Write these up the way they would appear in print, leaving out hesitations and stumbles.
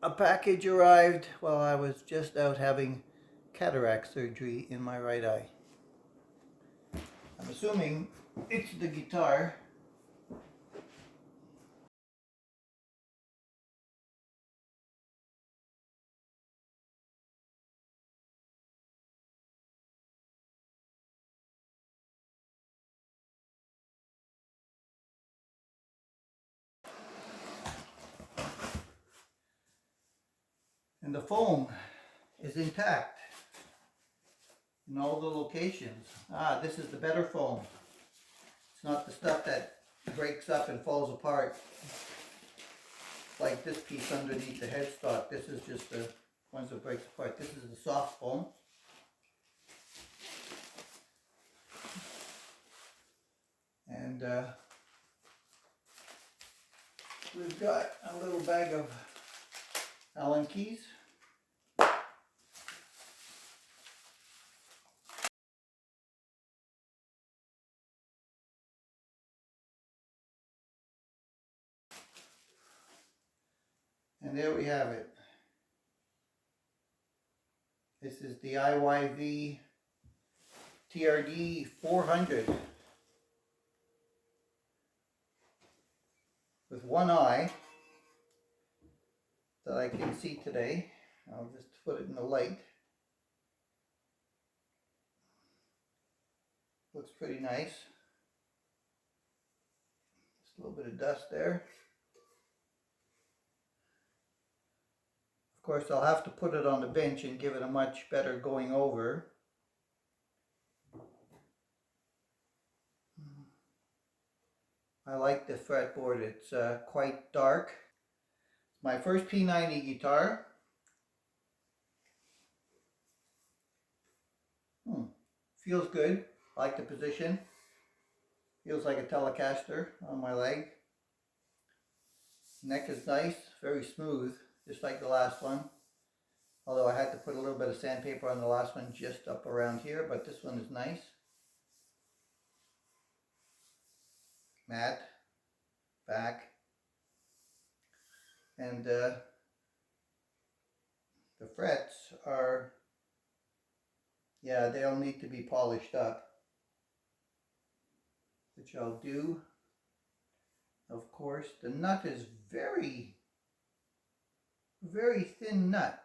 A package arrived while I was just out having cataract surgery in my right eye. I'm assuming it's the guitar. And the foam is intact in all the locations. Ah, this is the better foam. It's not the stuff that breaks up and falls apart like this piece underneath the headstock. This is just the ones that breaks apart. This is the soft foam. And we've got a little bag of Allen keys. And there we have it. This is the IYV TRD 400 with one eye that I can see today. I'll just put it in the light. Looks pretty nice. Just a little bit of dust there. Of course, I'll have to put it on the bench and give it a much better going over. I like the fretboard. It's quite dark. It's my first P90 guitar. Feels good. I like the position. Feels like a Telecaster on my leg. Neck is nice, very smooth, just like the last one. Although I had to put a little bit of sandpaper on the last one just up around here, but this one is nice. Matte, back. And the frets are, yeah, they'll need to be polished up, which I'll do. Of course, the nut is very, very thin nut.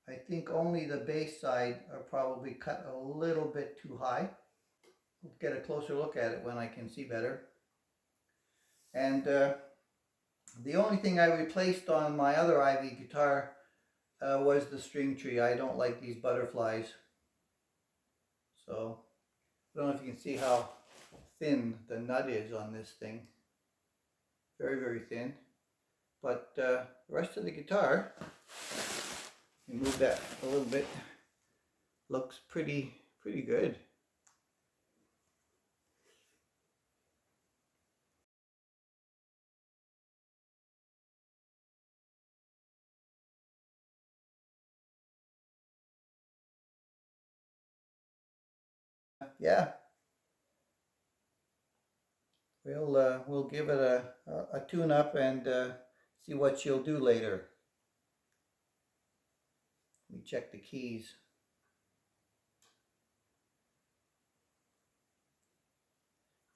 I think only the bass side are probably cut a little bit too high. We'll get a closer look at it when I can see better. And the only thing I replaced on my other Ivy guitar was the string tree. I don't like these butterflies. So I don't know if you can see how thin the nut is on this thing. Very, very thin. But the rest of the guitar, you move that a little bit, looks pretty good. Yeah, we'll give it a tune up and see what she'll do later. Let me check the keys.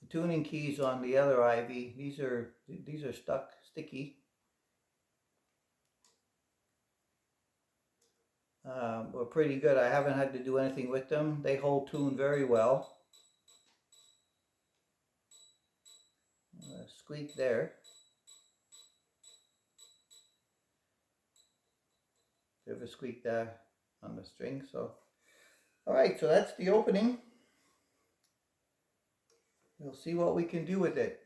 The tuning keys on the other Ivy, these are sticky. Were pretty good. I haven't had to do anything with them. They hold tune very well. Squeak there. Bit of a squeak there on the string. So, all right. So that's the opening. We'll see what we can do with it.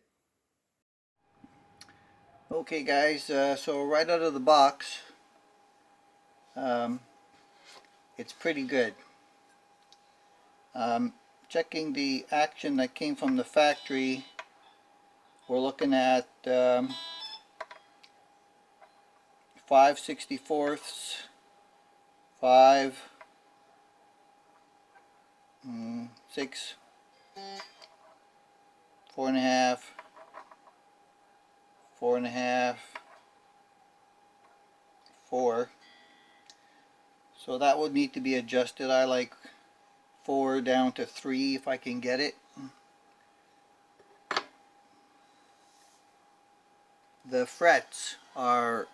Okay, guys. So right out of the box, it's pretty good. Checking the action that came from the factory, we're looking at 5/64ths, 6, 4.5, 4.5, 4. So that would need to be adjusted. I like 4 down to 3 if I can get it. The frets are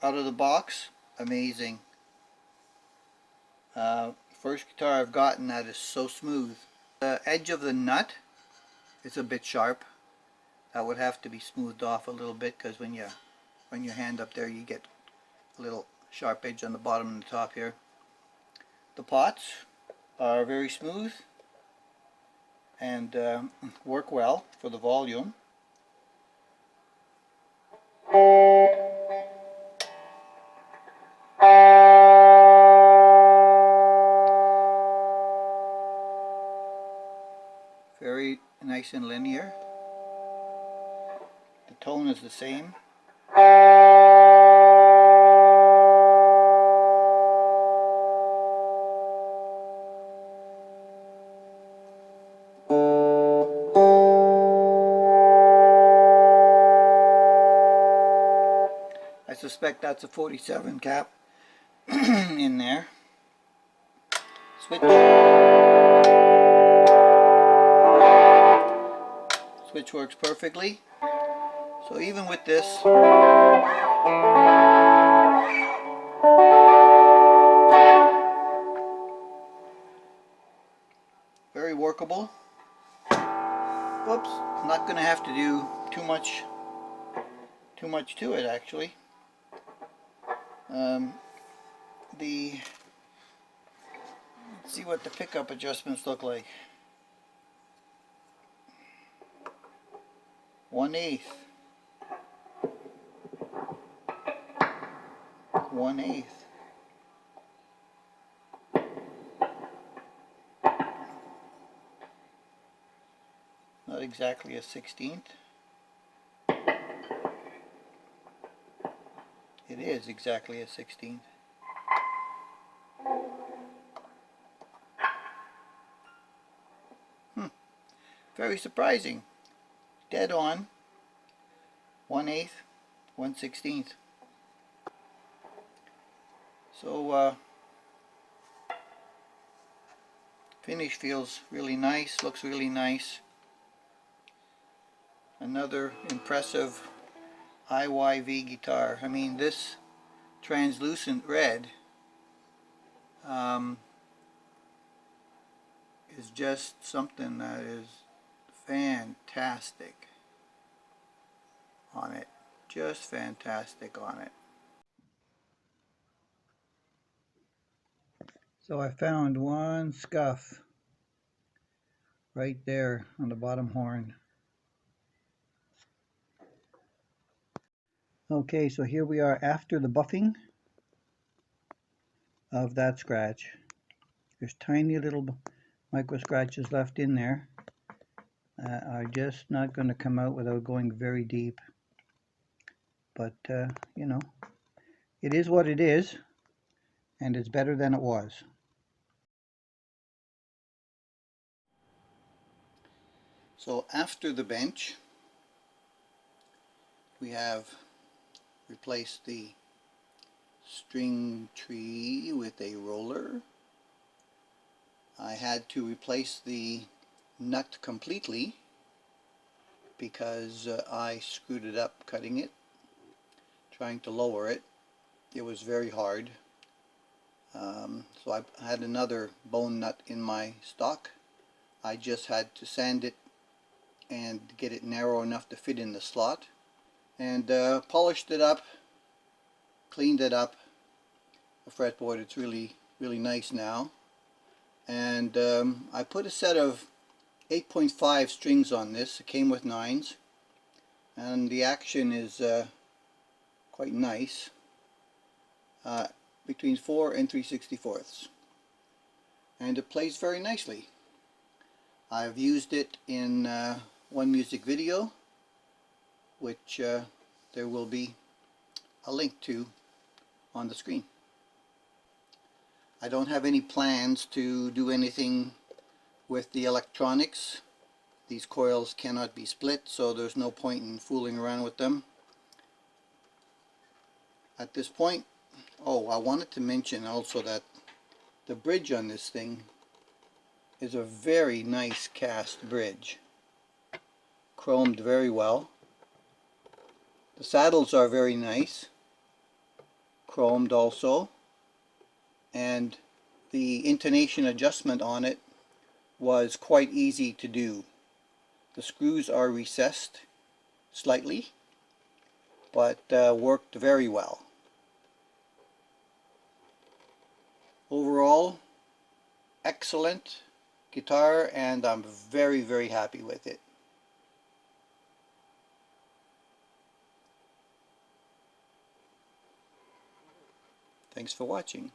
out of the box amazing. First guitar I've gotten that is so smooth. The edge of the nut is a bit sharp. That would have to be smoothed off a little bit, because when you run your hand up there you get a little sharp edge on the bottom and the top here. The pots are very smooth and work well for the volume. Very nice and linear. The tone is the same. I suspect that's a 47 cap in there. Switch works perfectly. So even with this, very workable. Whoops, I'm not going to have to do too much to it actually. Let's see what the pickup adjustments look like. 1/8. 1/8. Not exactly a 16th. It is exactly a 16th. Very surprising. Dead on. 1/8, 1/16. So finish feels really nice, looks really nice. Another impressive IYV guitar. I mean, this translucent red is just something that is fantastic on it. Just fantastic on it. So I found one scuff right there on the bottom horn. Okay, so here we are after the buffing of that scratch. There's tiny little micro scratches left in there. Are just not going to come out without going very deep. But, you know, it is what it is, and it's better than it was. So after the bench, we have replaced the string tree with a roller. I had to replace the nut completely because I screwed it up cutting it, trying to lower it. It was very hard. So I had another bone nut in my stock. I just had to sand it and get it narrow enough to fit in the slot, and polished it up, cleaned it up. The fretboard, it's really nice now. And I put a set of 8.5 strings on this. It came with 9s, and the action is quite nice, between 4 and 3/64, and it plays very nicely. I've used it in one music video, which there will be a link to on the screen. I don't have any plans to do anything with the electronics. These coils cannot be split, so there's no point in fooling around with them. at this point. Oh, I wanted to mention also that the bridge on this thing is a very nice cast bridge, chromed very well. The saddles are very nice, chromed also, and the intonation adjustment on it was quite easy to do. The screws are recessed slightly, but worked very well. Overall, excellent guitar, and I'm very, very happy with it. Thanks for watching.